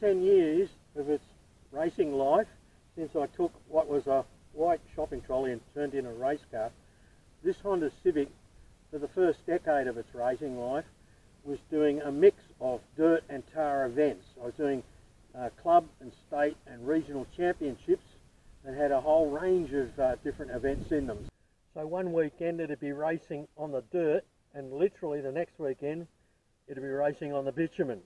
10 years of its racing life, since I took what was a white shopping trolley and turned in a race car, this Honda Civic, for the first decade of its racing life, was doing a mix of dirt and tar events. I was doing club and state and regional championships that had a whole range of different events in them. So one weekend it'd be racing on the dirt, and literally the next weekend it'd be racing on the bitumen.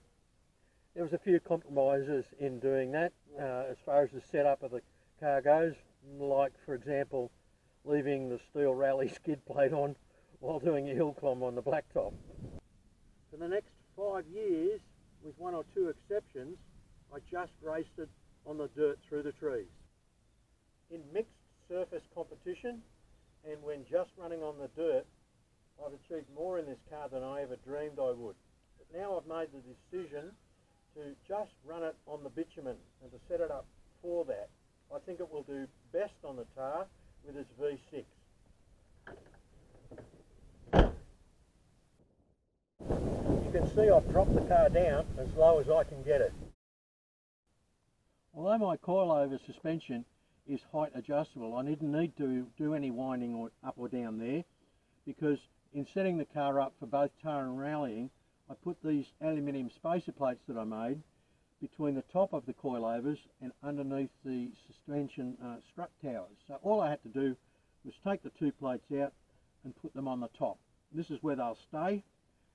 There was a few compromises in doing that as far as the setup of the car goes, like for example leaving the steel rally skid plate on while doing a hill climb on the blacktop. For the next 5 years, with one or two exceptions, I just raced it on the dirt through the trees. In mixed surface competition and when just running on the dirt, I've achieved more in this car than I ever dreamed I would. But now I've made the decision to just run it on the bitumen and to set it up for that. I think it will do best on the tar with its V6. You can see I've dropped the car down as low as I can get it. Although my coilover suspension is height adjustable, I didn't need to do any winding or up or down there, because in setting the car up for both tar and rallying, I put these aluminium spacer plates that I made between the top of the coilovers and underneath the suspension strut towers. So all I had to do was take the two plates out and put them on the top. This is where they'll stay,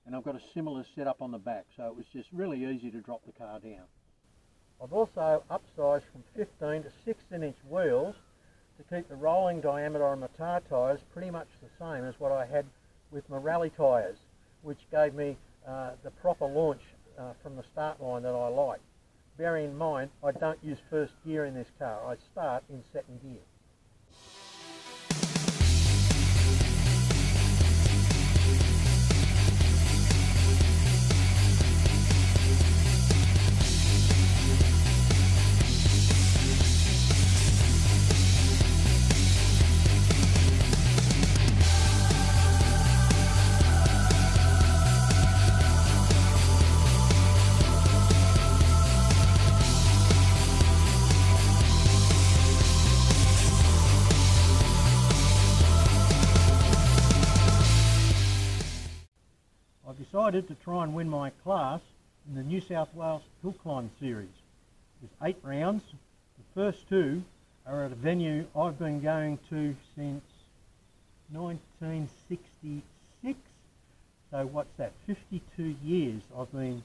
and I've got a similar setup on the back, so it was just really easy to drop the car down. I've also upsized from 15 to 16-inch wheels to keep the rolling diameter on the tar tyres pretty much the same as what I had with my rally tyres, which gave me the proper launch from the start line that I like. Bearing in mind, I don't use first gear in this car, I start in second gear. Decided to try and win my class in the New South Wales Hillclimb series. There's 8 rounds. The first 2 are at a venue I've been going to since 1966. So what's that? 52 years I've been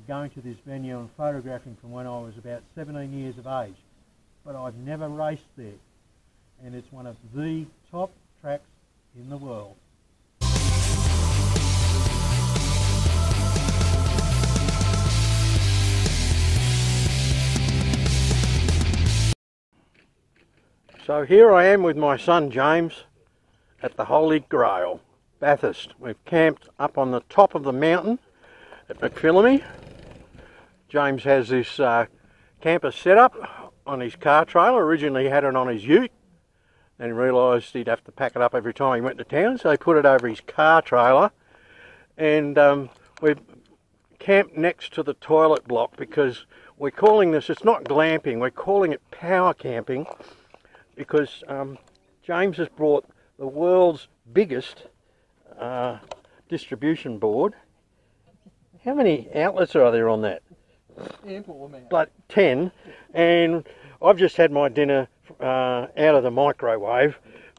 going to this venue and photographing from when I was about 17 years of age. But I've never raced there. And it's one of the top tracks in the world. So here I am with my son James at the Holy Grail, Bathurst. We've camped up on the top of the mountain at McPhillamy. James has this camper set up on his car trailer. Originally he had it on his ute, and he realised he'd have to pack it up every time he went to town, so he put it over his car trailer. And we've camped next to the toilet block because we're calling this, it's not glamping, we're calling it power camping, because James has brought the world's biggest distribution board. How many outlets are there on that? Ample amount. Like 10. And I've just had my dinner out of the microwave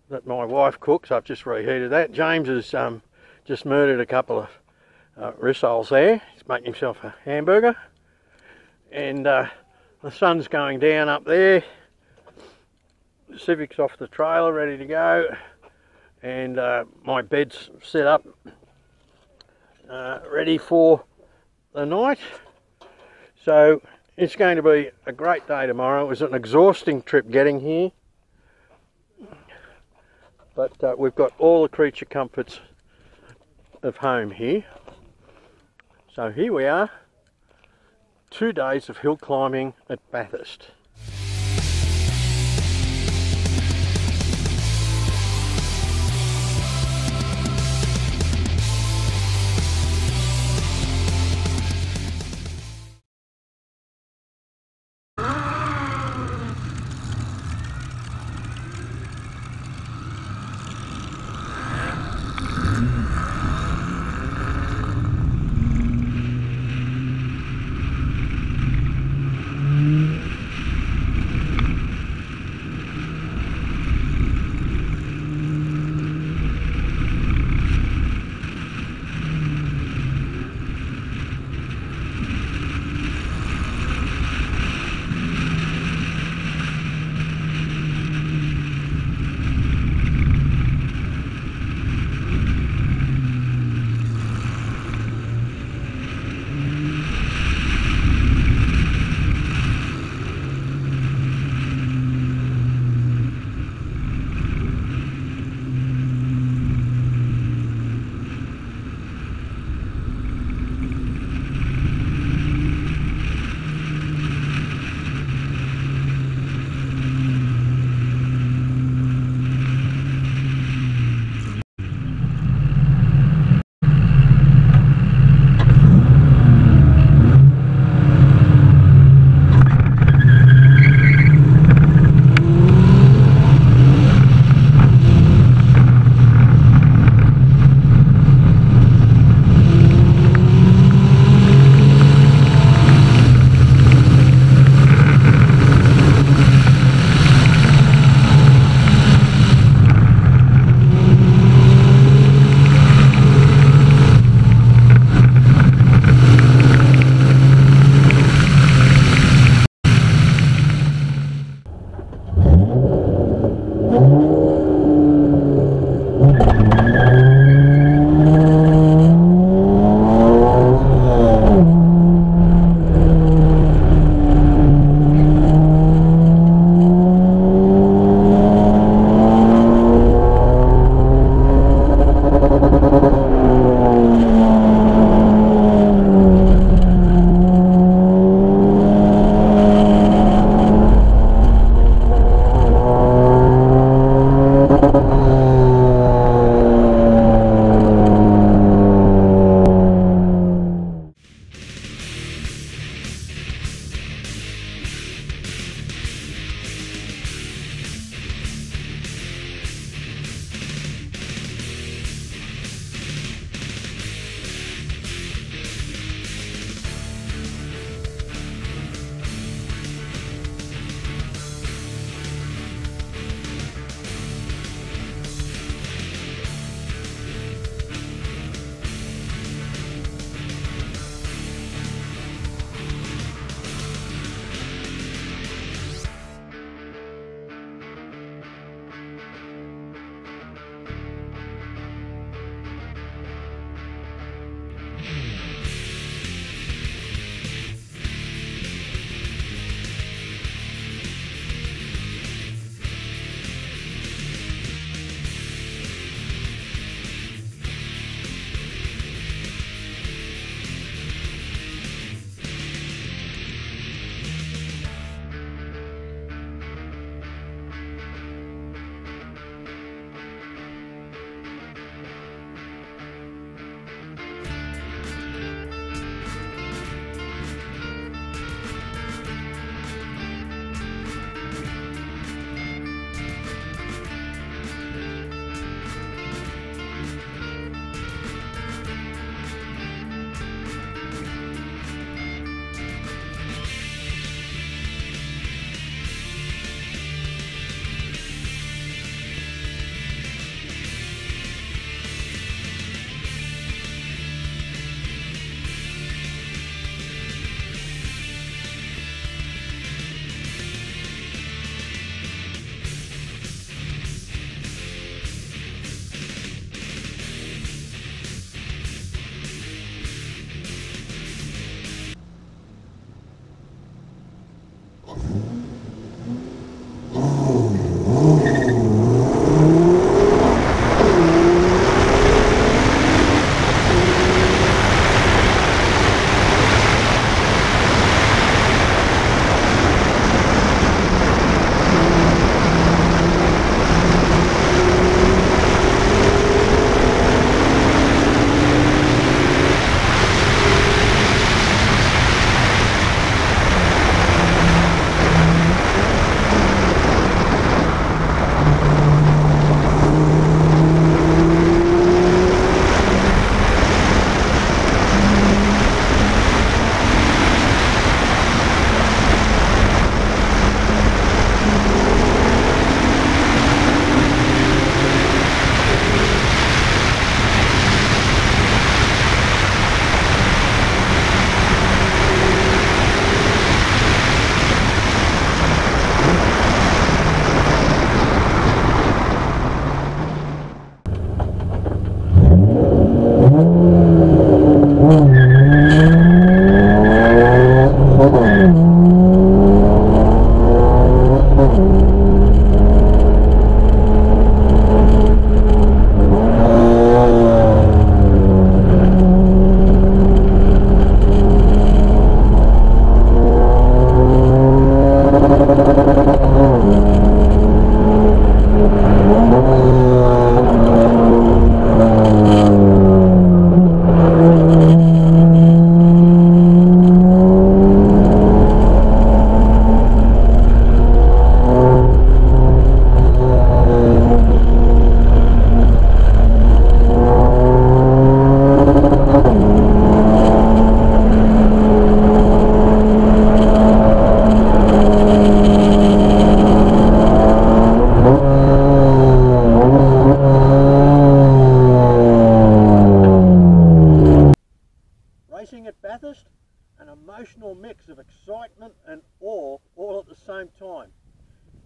that my wife cooks. I've just reheated that. James has just murdered a couple of rissoles there. He's making himself a hamburger. And the sun's going down up there. The Civic's off the trailer, ready to go, and my bed's set up, ready for the night. So it's going to be a great day tomorrow. It was an exhausting trip getting here, but we've got all the creature comforts of home here. So here we are, 2 days of hill climbing at Bathurst.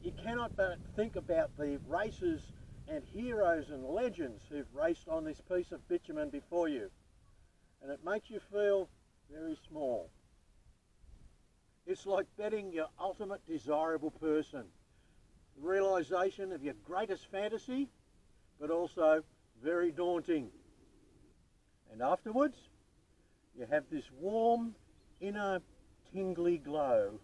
you cannot but think about the racers and heroes and legends who've raced on this piece of bitumen before you, and it makes you feel very small. It's like betting your ultimate desirable person, the realisation of your greatest fantasy, but also very daunting. And afterwards, you have this warm, inner, tingly glow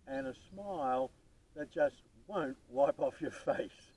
and a smile that just won't wipe off your face.